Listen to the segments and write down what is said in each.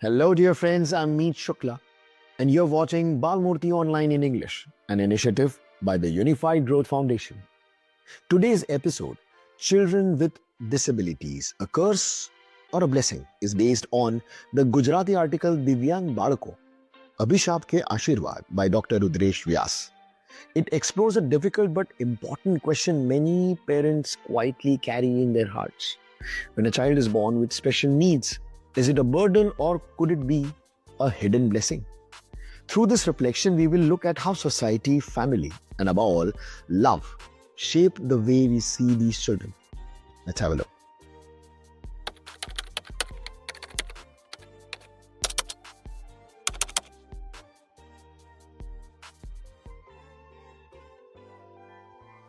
Hello, dear friends. I'm Meet Shukla, and you're watching Balmurti Online in English, an initiative by the Unified Growth Foundation. Today's episode, Children with Disabilities, a Curse or a Blessing, is based on the Gujarati article Divyang Balako, Abhishap Ke Ashirwad by Dr. Rudresh Vyas. It explores a difficult but important question many parents quietly carry in their hearts. When a child is born with special needs, is it a burden or could it be a hidden blessing? Through this reflection, we will look at how society, family, and above all, love shape the way we see these children. Let's have a look.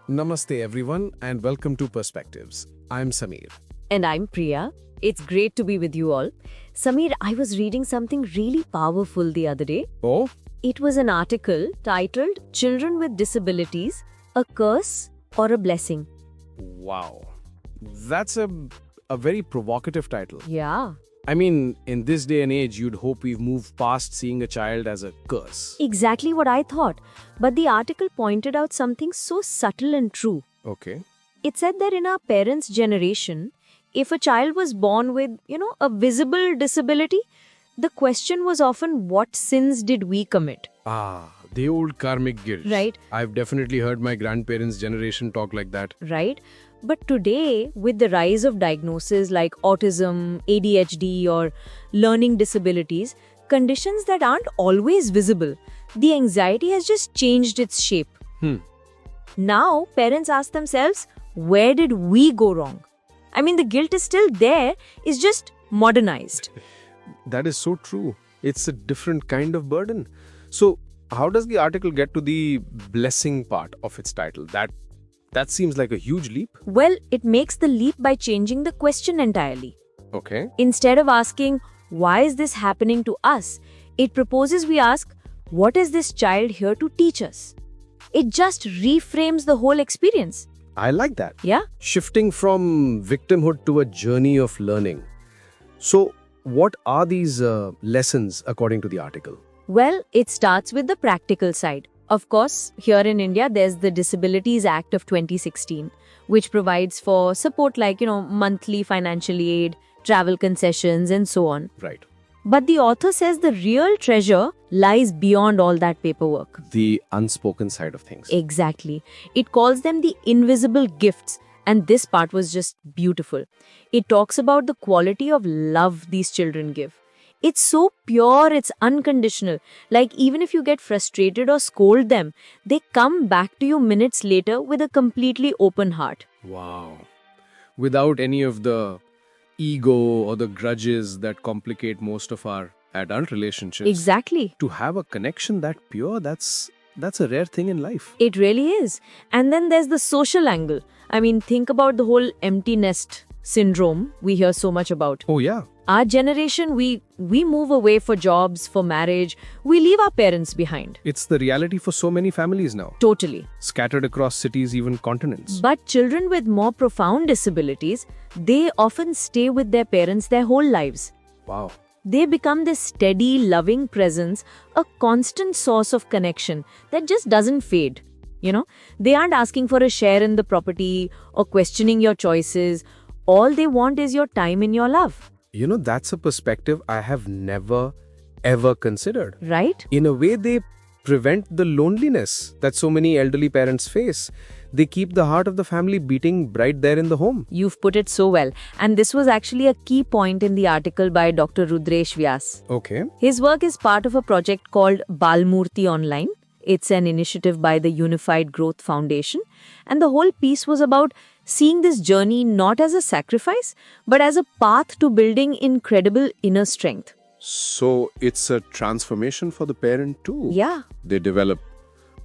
Namaste everyone and welcome to Perspectives. I'm Samir. And I'm Priya. It's great to be with you all. Samir, I was reading something really powerful the other day. Oh, It was an article titled Children with Disabilities, a Curse or a Blessing. wow. That's a very provocative title. Yeah. I mean, in this day and age, you'd hope we've moved past seeing a child as a curse. Exactly what I thought. But the article pointed out something so subtle and true. Okay. It said that in our parents' generation, if a child was born with, a visible disability, the question was often what sins did we commit? The old karmic guilt. Right. I've definitely heard my grandparents' generation talk like that. Right? But today, with the rise of diagnoses like autism, ADHD, or learning disabilities, conditions that aren't always visible, the anxiety has just changed its shape. Now, parents ask themselves, where did we go wrong? I mean, the guilt is still there, it's just modernized. That is so true. It's a different kind of burden. So, how does the article get to the blessing part of its title? That seems like a huge leap. Well, it makes the leap by changing the question entirely. Okay. Instead of asking, why is this happening to us? It proposes we ask, what is this child here to teach us? It just reframes the whole experience. I like that. Yeah? Shifting from victimhood to a journey of learning. So, what are these lessons according to the article? Well, it starts with the practical side. Of course, here in India, there's the Disabilities Act of 2016, which provides for support like, monthly financial aid, travel concessions, and so on. Right. But the author says the real treasure lies beyond all that paperwork. The unspoken side of things. Exactly. It calls them the invisible gifts, and this part was just beautiful. It talks about the quality of love these children give. It's so pure, it's unconditional. Like even if you get frustrated or scold them, they come back to you minutes later with a completely open heart. Wow. Without any of the ego or the grudges that complicate most of our adult relationships. Exactly. To have a connection that pure, that's a rare thing in life. It really is. And then there's the social angle. I mean, think about the whole empty nest syndrome we hear so much about. Oh yeah. Our generation, we move away for jobs, for marriage. We leave our parents behind. It's the reality for so many families now. Totally. Scattered across cities, even continents. But children with more profound disabilities, they often stay with their parents their whole lives. Wow. They become this steady, loving presence, a constant source of connection that just doesn't fade. They aren't asking for a share in the property or questioning your choices. All they want is your time and your love. That's a perspective I have never, ever considered. Right? In a way, they prevent the loneliness that so many elderly parents face. They keep the heart of the family beating right there in the home. You've put it so well. And this was actually a key point in the article by Dr. Rudresh Vyas. Okay. His work is part of a project called Balmurti Online. It's an initiative by the Unified Growth Foundation. And the whole piece was about seeing this journey not as a sacrifice, but as a path to building incredible inner strength. So it's a transformation for the parent too. Yeah. They develop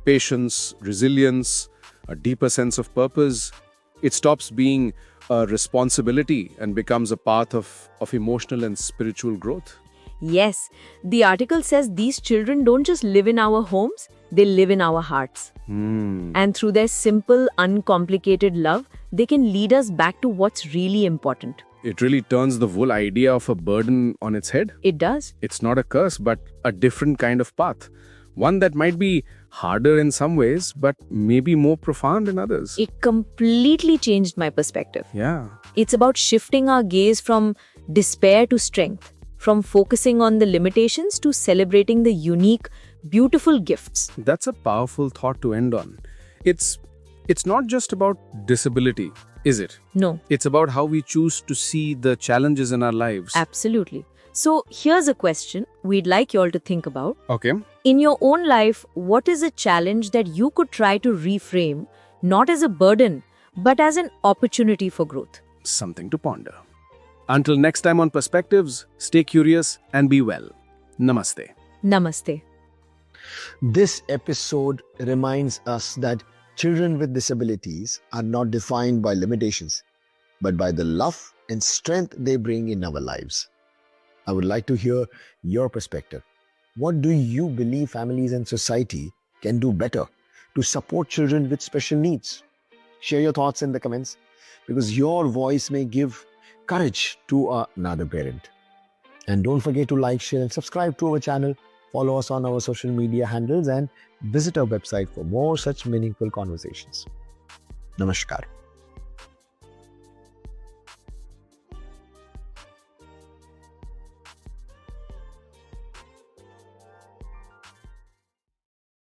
patience, resilience, a deeper sense of purpose. It stops being a responsibility and becomes a path of emotional and spiritual growth. Yes, the article says these children don't just live in our homes, they live in our hearts. And through their simple, uncomplicated love, they can lead us back to what's really important. It really turns the whole idea of a burden on its head. It does. It's not a curse, but a different kind of path. One that might be harder in some ways, but maybe more profound in others. It completely changed my perspective. Yeah. It's about shifting our gaze from despair to strength, from focusing on the limitations to celebrating the unique, beautiful gifts. That's a powerful thought to end on. It's not just about disability, is it? No, It's about how we choose to see the challenges in our lives. absolutely. So here's a question we'd like you all to think about. Okay. In your own life, what is a challenge that you could try to reframe, not as a burden, but as an opportunity for growth? Something to ponder. Until next time on Perspectives, stay curious and be well. Namaste. Namaste. This episode reminds us that children with disabilities are not defined by limitations, but by the love and strength they bring in our lives. I would like to hear your perspective. What do you believe families and society can do better to support children with special needs? Share your thoughts in the comments because your voice may give courage to another parent. And don't forget to like, share, and subscribe to our channel. Follow us on our social media handles and visit our website for more such meaningful conversations. Namaskar.